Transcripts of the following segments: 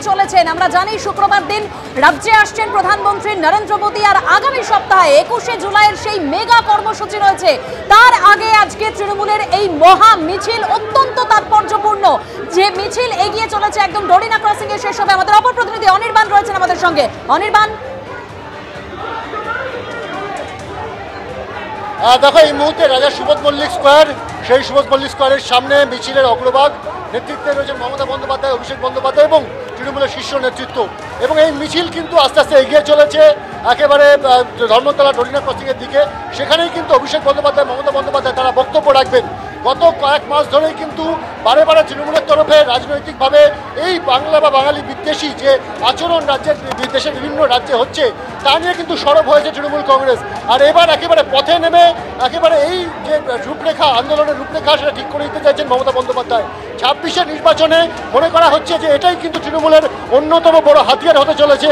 চলেছেন। আমরা জানি শুক্রবার দিন রাজ্যে আসছেন প্রধানমন্ত্রী নরেন্দ্র মোদী, আর আগামী সপ্তাহে 21শে জুলাইয়ের সেই মেগা কর্মসূচি রয়েছে। তার আগে আজকে তৃণমূলের এই মহা মিছিল অত্যন্ত তাৎপর্যপূর্ণ, যে মিছিল এগিয়ে চলেছে একদম ডরিনা ক্রসিং এ শেষ হবে। আমাদের অপর প্রতিনিধি অনির্বাণ রয়েছেন আমাদের সঙ্গে। অনির্বাণ, দেখো এই মুহূর্তে রাজা সুবোধ মল্লিক স্কোয়ার, সেই সুবোধ মল্লিক স্কোয়ারের সামনে মিছিলের অগ্রভাগ নেতৃত্বে রয়েছেন মমতা বন্দ্যোপাধ্যায়, অভিষেক বন্দ্যোপাধ্যায় এবং তৃণমূলের শীর্ষ নেতৃত্ব। এবং এই মিছিল কিন্তু আস্তে আস্তে এগিয়ে চলেছে একেবারে ধর্মতলা ডরিনা ক্রসিংয়ের দিকে। সেখানেই কিন্তু অভিষেক বন্দ্যোপাধ্যায়, মমতা বন্দ্যোপাধ্যায় তারা বক্তব্য রাখবেন। গত কয়েক মাস ধরেই কিন্তু বারে বারে তৃণমূলের তরফে রাজনৈতিকভাবে এই বাংলা বা বাঙালি বিদ্বেষী যে আচরণ দেশের বিভিন্ন রাজ্যে হচ্ছে তা নিয়ে কিন্তু সরব হয়েছে তৃণমূল কংগ্রেস। আর এবার একেবারে পথে নেমে একেবারে এই যে রূপরেখা, আন্দোলনের রূপরেখা, সেটা ঠিক করে দিতে চাইছেন মমতা বন্দ্যোপাধ্যায়। 26শে নির্বাচনে মনে করা হচ্ছে যে এটাই কিন্তু তৃণমূলের অন্যতম বড় হাতিয়ার হতে চলেছে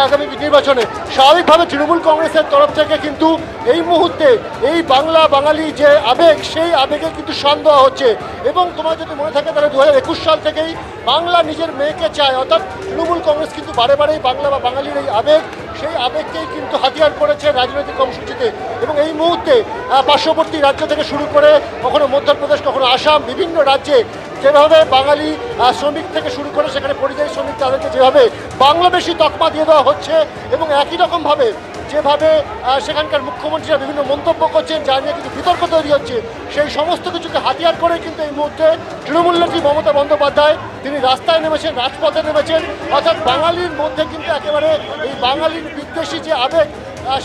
আগামী নির্বাচনে। স্বাভাবিকভাবে তৃণমূল কংগ্রেসের তরফ থেকে কিন্তু এই মুহূর্তে এই বাংলা বাঙালি যে আবেগ, সেই আবেগে কিন্তু শান দেওয়া হচ্ছে। এবং তোমার যদি মনে থাকে তাহলে 2021 সাল থেকেই বাংলা নিজের মেয়েকে চায়, অর্থাৎ তৃণমূল কংগ্রেস কিন্তু বারে বারেই বাংলা বা বাঙালির এই আবেগ, সেই আবেগকেই কিন্তু হাতিয়ার করেছে রাজনৈতিক কর্মসূচিতে। এবং এই মুহূর্তে পার্শ্ববর্তী রাজ্য থেকে শুরু করে কখনো মধ্যপ্রদেশ, কখনো আসাম, বিভিন্ন রাজ্যে যেভাবে বাঙালি শ্রমিক থেকে শুরু করে সেখানে পরিযায়ী শ্রমিক তাদেরকে যেভাবে বাংলাদেশি তকমা দিয়ে দেওয়া হচ্ছে, এবং একই রকমভাবে যেভাবে সেখানকার মুখ্যমন্ত্রীরা বিভিন্ন মন্তব্য করছেন যা নিয়ে কিন্তু বিতর্ক তৈরি হচ্ছে, সেই সমস্ত কিছুকে হাতিয়ার করে কিন্তু এই মুহূর্তে তৃণমূল নেত্রী মমতা বন্দ্যোপাধ্যায় তিনি রাস্তায় নেমেছেন, রাজপথে নেমেছেন। অর্থাৎ বাঙালির মধ্যে কিন্তু একেবারে এই বাঙালির বিদ্বেষী যে আবেগ,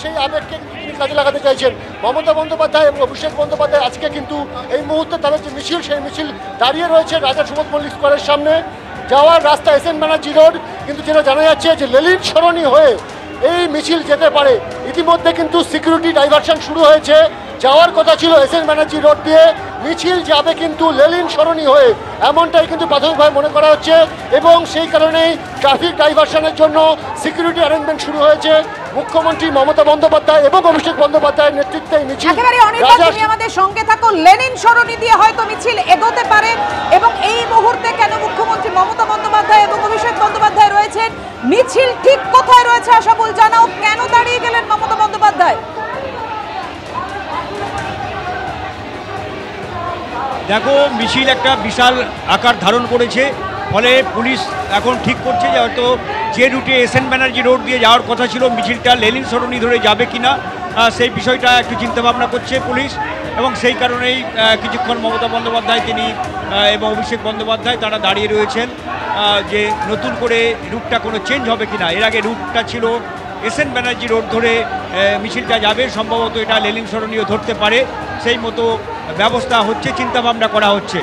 সেই আবেগকে তিনি কাজে লাগাতে চাইছেন। মমতা বন্দ্যোপাধ্যায় এবং অভিষেক বন্দ্যোপাধ্যায় আজকে কিন্তু এই মুহূর্তে তাদের যে মিছিল, সেই মিছিল দাঁড়িয়ে রয়েছে রাজা সুবোধ মল্লিক স্কোয়ারের সামনে। যাওয়ার রাস্তা এসএন ব্যানার্জি রোড, কিন্তু যেটা জানা যাচ্ছে যে লেলিন সরণি হয়ে এই মিছিল যেতে পারে। ইতিমধ্যে কিন্তু সিকিউরিটি ডাইভারশন শুরু হয়েছে। যাওয়ার কথা ছিল এসএন ব্যানার্জি রোড দিয়ে, মিছিল যাবে কিন্তু লেলিন সরণি হয়ে, এমনটাই কিন্তু প্রাথমিকভাবে মনে করা হচ্ছে। এবং সেই কারণেই ট্রাফিক ডাইভারশনের জন্য সিকিউরিটি অ্যারেঞ্জমেন্ট শুরু হয়েছে। মুখ্যমন্ত্রী মমতা বন্দ্যোপাধ্যায় এবং অভিষেক বন্দ্যোপাধ্যায়ের নেতৃত্বে এই মিছিল। তুমি আমাদের সঙ্গে থাকো, লেনিন সরণি দিয়ে হয়তো মিছিল এগোতে পারে। এবং এই মুহূর্তে কেন মুখ্যমন্ত্রী মমতা বন্দ্যোপাধ্যায় এবং অভিষেক বন্দ্যোপাধ্যায় রয়েছেন, মিছিল ঠিক কোথায় রয়েছে আশাবুল জানাও, কেন দাঁড়িয়ে গেলেন মমতা বন্দ্যোপাধ্যায়? দেখো, মিছিল একটা বিশাল আকার ধারণ করেছে, ফলে পুলিশ এখন ঠিক করছে যে হয়তো যে রুটে এসএন ব্যানার্জি রোড দিয়ে যাওয়ার কথা ছিল মিছিলটা লেনিন সরণি ধরে যাবে কিনা, সেই বিষয়টা একটু চিন্তাভাবনা করছে পুলিশ। এবং সেই কারণেই কিছুক্ষণ মমতা বন্দ্যোপাধ্যায় তিনি এবং অভিষেক বন্দ্যোপাধ্যায় তারা দাঁড়িয়ে রয়েছেন যে নতুন করে রুটটা কোনো চেঞ্জ হবে কিনা। এর আগে রুটটা ছিল এসএন ব্যানার্জি রোড ধরে মিছিলটা যাবে, সম্ভবত এটা লেনিন সরণিও ধরতে পারে, সেই মতো ব্যবস্থা হচ্ছে, চিন্তাভাবনা করা হচ্ছে।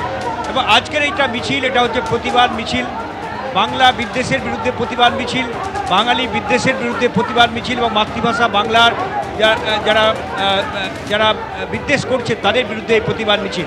এবং আজকের এইটা মিছিল, এটা হচ্ছে প্রতিবাদ মিছিল, বাংলা বিদ্বেষের বিরুদ্ধে প্রতিবাদ মিছিল, বাঙালি বিদ্বেষের বিরুদ্ধে প্রতিবাদ মিছিল এবং মাতৃভাষা বাংলার যারা যারা বিদ্বেষ করছে তাদের বিরুদ্ধে এই প্রতিবাদ মিছিল।